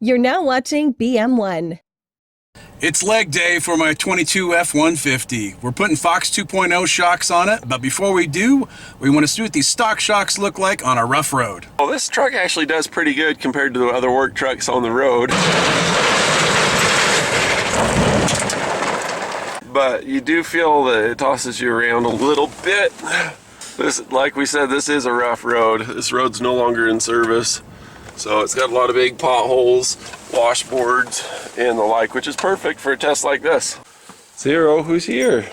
You're now watching BM1. It's leg day for my 22 F150. We're putting Fox 2.0 shocks on it, but before we do, we want to see what these stock shocks look like on a rough road. Well, this truck actually does pretty good compared to the other work trucks on the road. But you do feel that it tosses you around a little bit. This, like we said, this is a rough road. This road's no longer in service. So it's got a lot of big potholes, washboards, and the like, which is perfect for a test like this. Zero, who's here?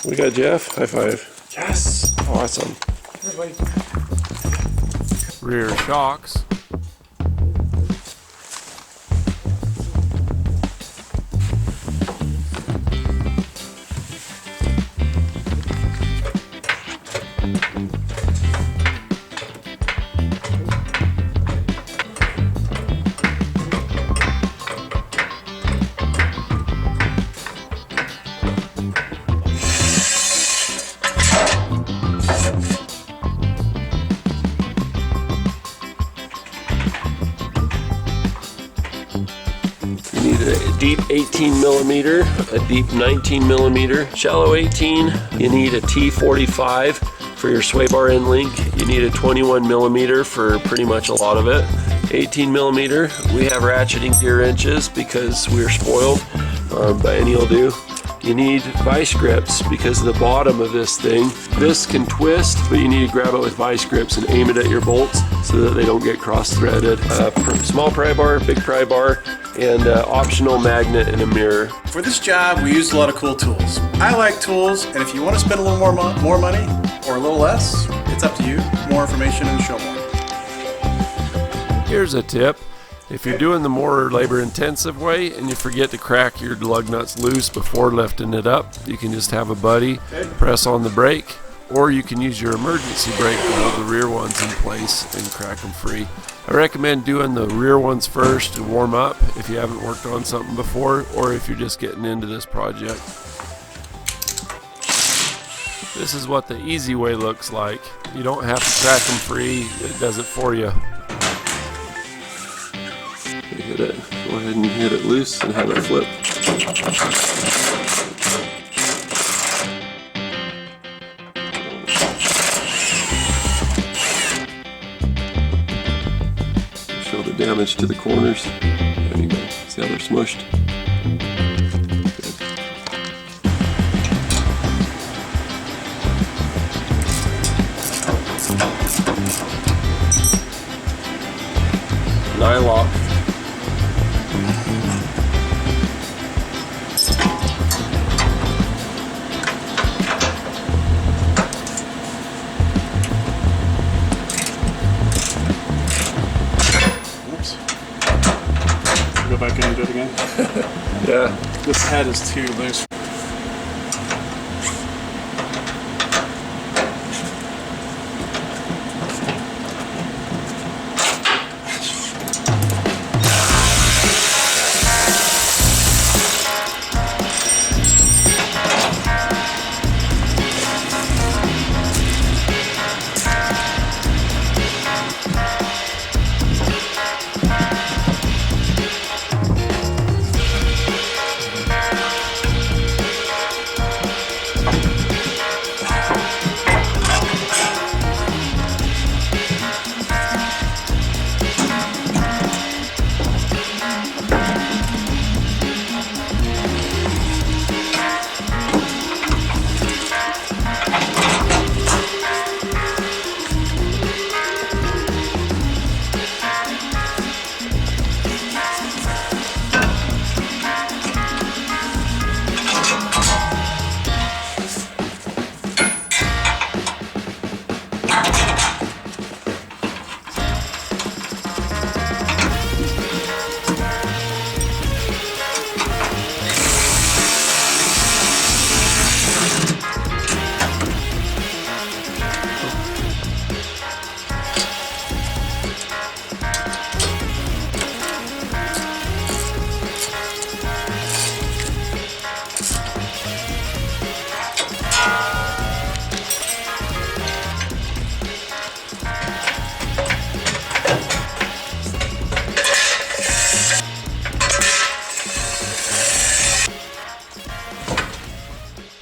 We got Jeff. High five. Yes, awesome. Rear shocks. You need a deep 18 millimeter, a deep 19 millimeter, shallow 18. You need a T45 for your sway bar end link. You need a 21 millimeter for pretty much a lot of it. 18 millimeter, we have ratcheting gear inches because we're spoiled, but any will do. You need vice grips because of the bottom of this thing. This can twist, but you need to grab it with vice grips and aim it at your bolts so that they don't get cross-threaded. Small pry bar, big pry bar, and optional magnet and a mirror. For this job, we use a lot of cool tools. I like tools, and if you want to spend a little more money or a little less, it's up to you. More information in the show more. Here's a tip. If you're doing the more labor-intensive way and you forget to crack your lug nuts loose before lifting it up, you can just have a buddy press on the brake, or you can use your emergency brake to hold the rear ones in place and crack them free. I recommend doing the rear ones first to warm up if you haven't worked on something before, or if you're just getting into this project. This is what the easy way looks like. You don't have to crack them free, it does it for you. Hit it. Go ahead and hit it loose and have it flip. Show the damage to the corners. There you go. See how they're smushed? Good. Nylock. Go back in and do it again. Yeah. This head is too loose.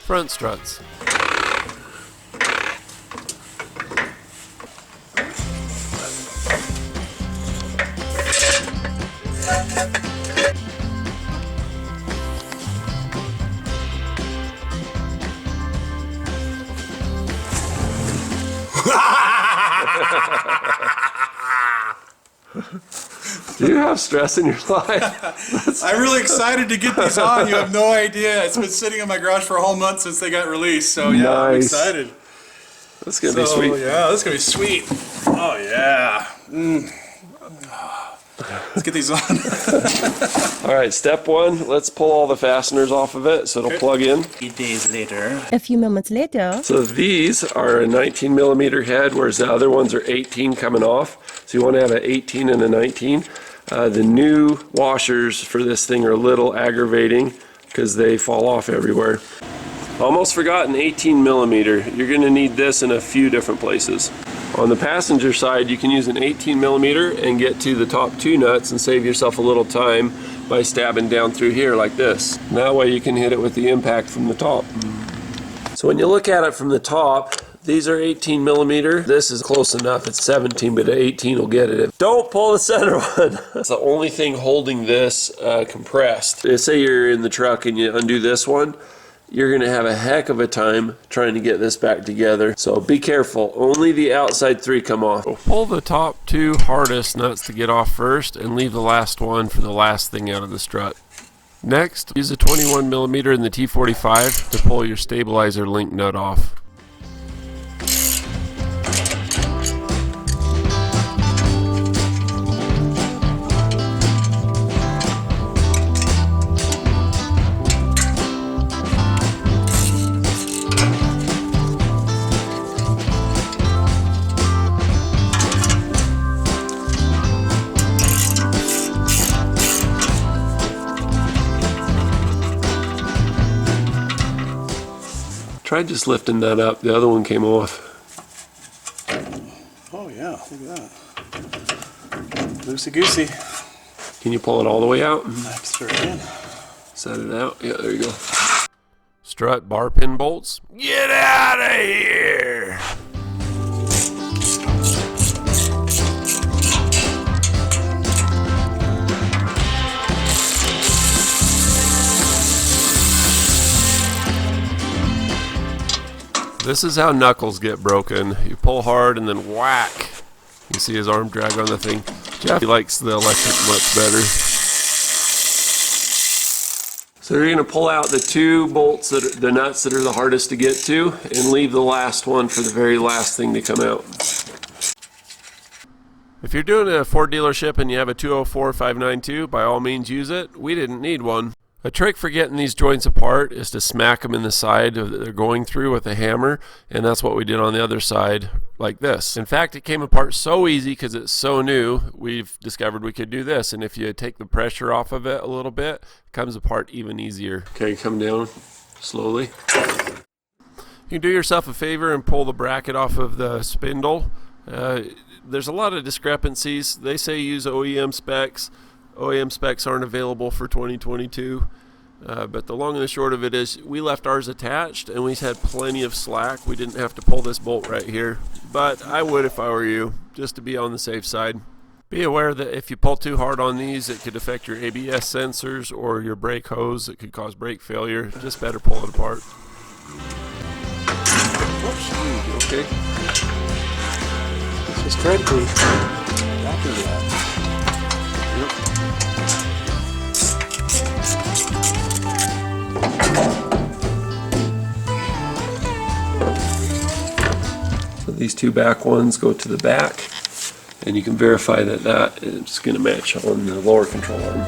front struts. Do you have stress in your life? I'm really excited to get these on. You have no idea. It's been sitting in my garage for a whole month since they got released. So yeah, I'm Nice. excited. That's gonna be sweet. Yeah, this is gonna be sweet. Oh yeah. Let's get these on. All right, step one, let's pull all the fasteners off of it so it'll plug in. 8 days later. A few moments later, So these are a 19 millimeter head, whereas the other ones are 18 coming off. So you want to have an 18 and a 19. The new washers for this thing are a little aggravating because they fall off everywhere. Almost forgot an 18 millimeter. You're going to need this in a few different places. On the passenger side, you can use an 18 millimeter and get to the top two nuts and save yourself a little time by stabbing down through here like this. And that way you can hit it with the impact from the top. So when you look at it from the top, these are 18 millimeter. This is close enough. It's 17, but 18 will get it. Don't pull the center one. That's the only thing holding this compressed. Say you're in the truck and you undo this one, you're going to have a heck of a time trying to get this back together. So be careful. Only the outside three come off. Pull the top two hardest nuts to get off first and leave the last one for the last thing out of the strut. Next, use a 21 millimeter in the T45 to pull your stabilizer link nut off. Try just lifting that up. The other one came off. Oh yeah, look at that. Loosey goosey. Can you pull it all the way out? I sure can. Set it out. Yeah, there you go. Strut bar pin bolts. Get out of here! This is how knuckles get broken. You pull hard and then whack. You see his arm drag on the thing. Jeff likes the electric much better. So you're going to pull out the two bolts, the nuts that are the hardest to get to, and leave the last one for the very last thing to come out. If you're doing a Ford dealership and you have a 204 592, by all means use it. We didn't need one. A trick for getting these joints apart is to smack them in the side that they're going through with a hammer, and that's what we did on the other side, like this. In fact, it came apart so easy because it's so new, we've discovered we could do this, and if you take the pressure off of it a little bit, it comes apart even easier. Okay, come down slowly. You can do yourself a favor and pull the bracket off of the spindle. There's a lot of discrepancies. They say use OEM specs. OEM specs aren't available for 2022, but the long and the short of it is we left ours attached and we had plenty of slack. We didn't have to pull this bolt right here, but I would if I were you, just to be on the safe side. Be aware that if you pull too hard on these, it could affect your ABS sensors or your brake hose. It could cause brake failure. Just better pull it apart. Oops, okay. Just try to be back into that. So these two back ones go to the back, and you can verify that that is going to match on the lower control arm.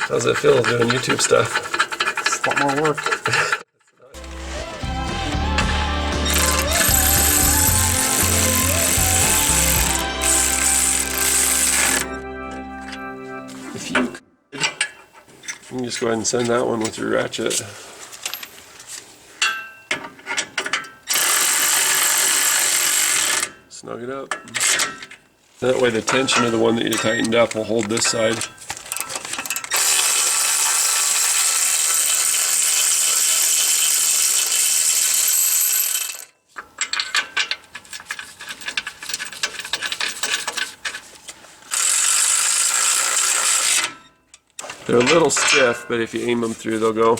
How's it feel doing YouTube stuff? It's a lot more work. If you can just go ahead and send that one with your ratchet. Snug it up. That way the tension of the one that you tightened up will hold this side. They're a little stiff, but if you aim them through, they'll go.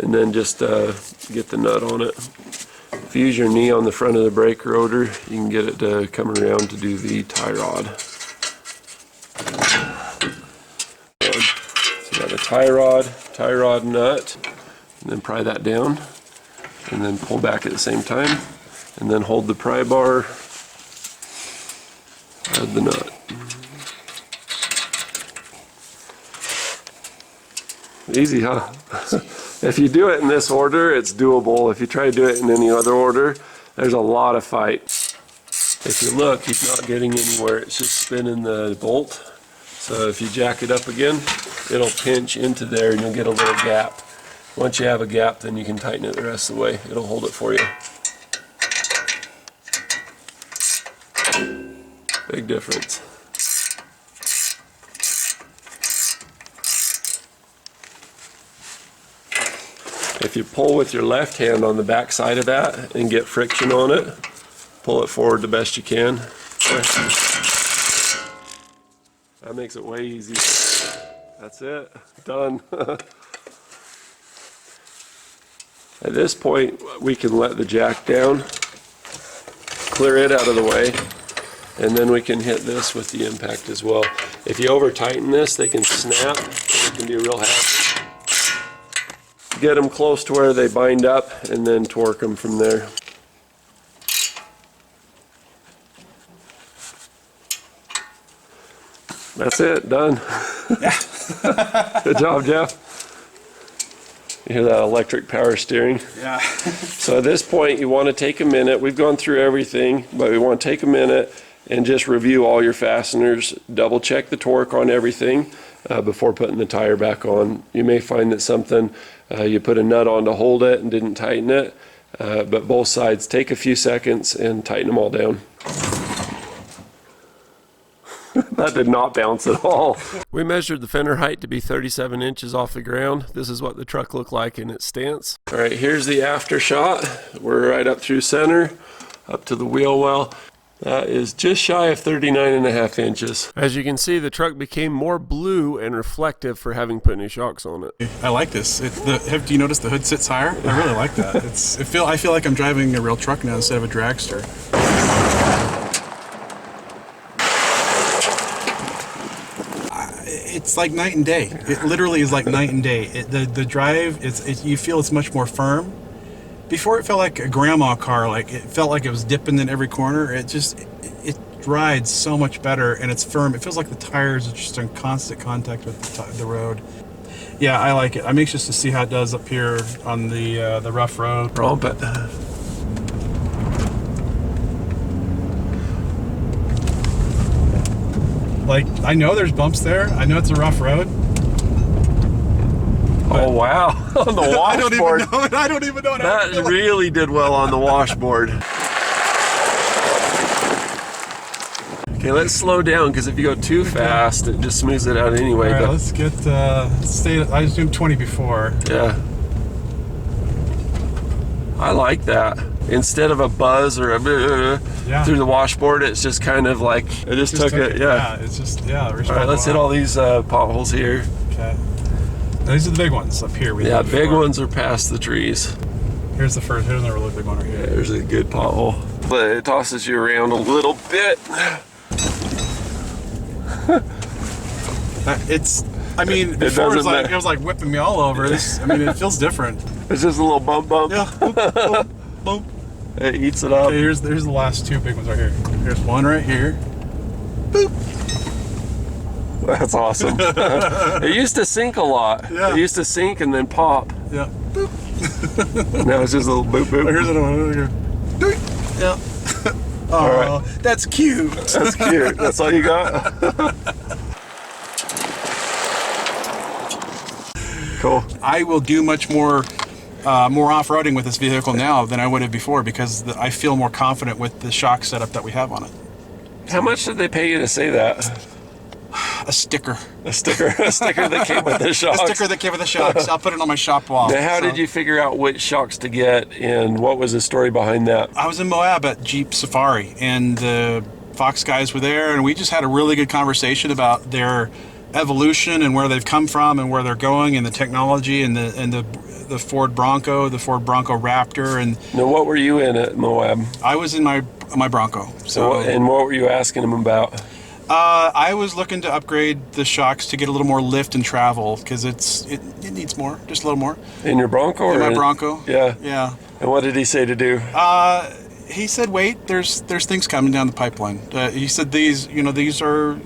And then just get the nut on it. If you use your knee on the front of the brake rotor, you can get it to come around to do the tie rod. So you got the tie rod nut, and then pry that down, and then pull back at the same time, and then hold the pry bar, add the nut. Easy, huh? If you do it in this order, it's doable. If you try to do it in any other order, there's a lot of fight. If you look, he's not getting anywhere. It's just spinning the bolt. So if you jack it up again, it'll pinch into there and you'll get a little gap. Once you have a gap, then you can tighten it the rest of the way. It'll hold it for you. Big difference. If you pull with your left hand on the back side of that and get friction on it, pull it forward the best you can. That makes it way easier. That's it. Done. At this point, we can let the jack down, clear it out of the way, and then we can hit this with the impact as well. If you over tighten this, they can snap, and it can be real happy. Get them close to where they bind up and then torque them from there. That's it, done. Good job, Jeff. You hear that electric power steering? Yeah. So at this point, you want to take a minute. We've gone through everything, but we want to take a minute and just review all your fasteners, double check the torque on everything before putting the tire back on. You may find that something, you put a nut on to hold it and didn't tighten it, but both sides, take a few seconds and tighten them all down. That did not bounce at all. We measured the fender height to be 37 inches off the ground. This is what the truck looked like in its stance. All right, here's the after shot. We're right up through center, up to the wheel well. That is just shy of 39.5 inches. As you can see, the truck became more blue and reflective for having put new shocks on it. I like this. Do you notice the hood sits higher? I really like that. I feel like I'm driving a real truck now instead of a dragster. It's like night and day. It literally is like night and day. The drive, you feel it's much more firm. Before it felt like a grandma car, like it felt like it was dipping in every corner. It rides so much better and it's firm. It feels like the tires are just in constant contact with the road. Yeah, I like it. I'm anxious to see how it does up here on the rough road. Romp it. Like, I know there's bumps there. I know it's a rough road. Oh wow, on the washboard. I don't even know. That really did well on the washboard. Okay, let's slow down because if you go too fast, it just smooths it out anyway. All right, let's get I was doing 20 before. Yeah. I like that. Instead of a buzz or a through the washboard, it's just kind of like it just took it. Yeah. It's just All right, let's hit all these potholes here. Okay. These are the big ones up here. Yeah, big ones are past the trees. Here's the first. Here's a really big one right here. Yeah, there's a good pothole. But it tosses you around a little bit. I mean, before it was like whipping me all over. This, I mean, it feels different. It's just a little bump. Yeah. Boop, boop, boop. It eats it up. Okay, here's the last two big ones right here. Here's one right here. Boop. That's awesome. It used to sink a lot. Yeah. It used to sink and then pop. Yeah. Now it's just a little boop boop. Here's another one. Yeah. Oh, All right. that's cute. That's cute. That's all you got? Cool. I will do much more off-roading with this vehicle now than I would have before because I feel more confident with the shock setup that we have on it. How much did they pay you to say that? A sticker. A sticker that came with the A shocks. sticker that came with the shocks. I'll put it on my shop wall. Now, how did you figure out which shocks to get, and what was the story behind that? I was in Moab at Jeep Safari, and the Fox guys were there, and we just had a really good conversation about their evolution and where they've come from and where they're going, and the technology, and the Ford Bronco, the Ford Bronco Raptor, and Now, what were you in at Moab? I was in my Bronco. And what were you asking them about? I was looking to upgrade the shocks to get a little more lift and travel because it needs more, just a little more. In your Bronco? In or my Bronco. Yeah. Yeah. And what did he say to do? He said, "Wait, there's things coming down the pipeline." He said, "These are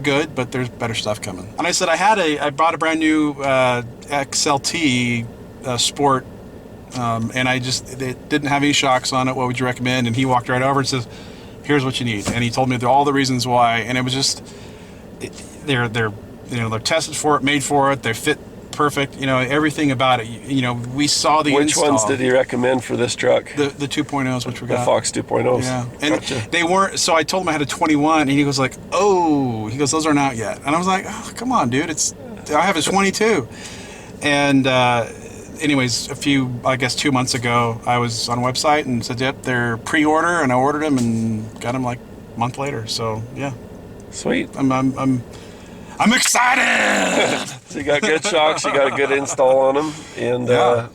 good, but there's better stuff coming." And I said, I bought a brand new XLT Sport, and it didn't have any shocks on it. What would you recommend? And he walked right over and says, "Here's what you need." And he told me all the reasons why. And it was just, they're tested for it, made for it. They fit perfect. Everything about it. We saw the Which install. ones did he recommend for this truck? The 2.0s, which we got. The Fox 2.0s. Yeah, and Gotcha. they weren't. So I told him I had a 21, and he was like, "Oh," he goes, "Those aren't out yet." And I was like, "Oh, come on, dude! I have a 22." And anyways, I guess 2 months ago, I was on a website and said, "Yep, they're pre-order," and I ordered them and got them like a month later. So yeah, Sweet. I'm excited. So you got good shocks, you got a good install on them, and Yeah.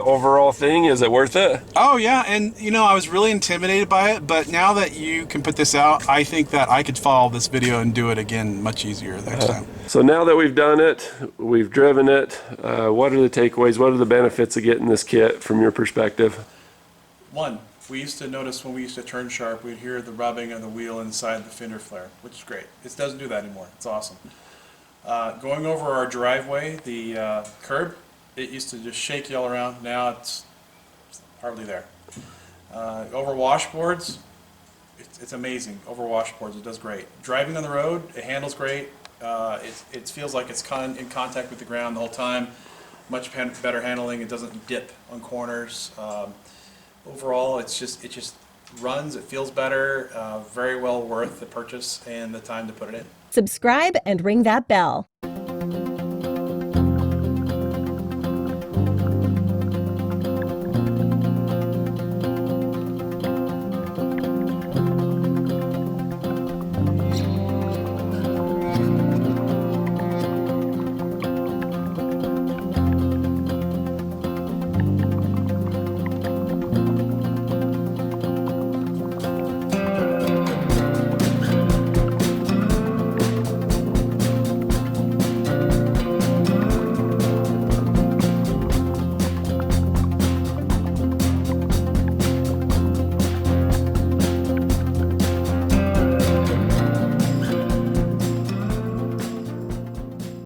overall thing, is it worth it? Oh yeah, and I was really intimidated by it, but now that you can put this out, I think that I could follow this video and do it again much easier next time. So now that we've done it, we've driven it, what are the takeaways? What are the benefits of getting this kit from your perspective? One, we used to notice when we used to turn sharp, we'd hear the rubbing of the wheel inside the fender flare, which is great. It doesn't do that anymore. It's awesome. Going over our driveway, the curb, it used to just shake you all around. Now it's hardly there. Over washboards, it's amazing. Over washboards, it does great. Driving on the road, it handles great. It feels like it's in contact with the ground the whole time. Much better handling. It doesn't dip on corners. Overall, it just runs. It feels better. Very well worth the purchase and the time to put it in. Subscribe and ring that bell.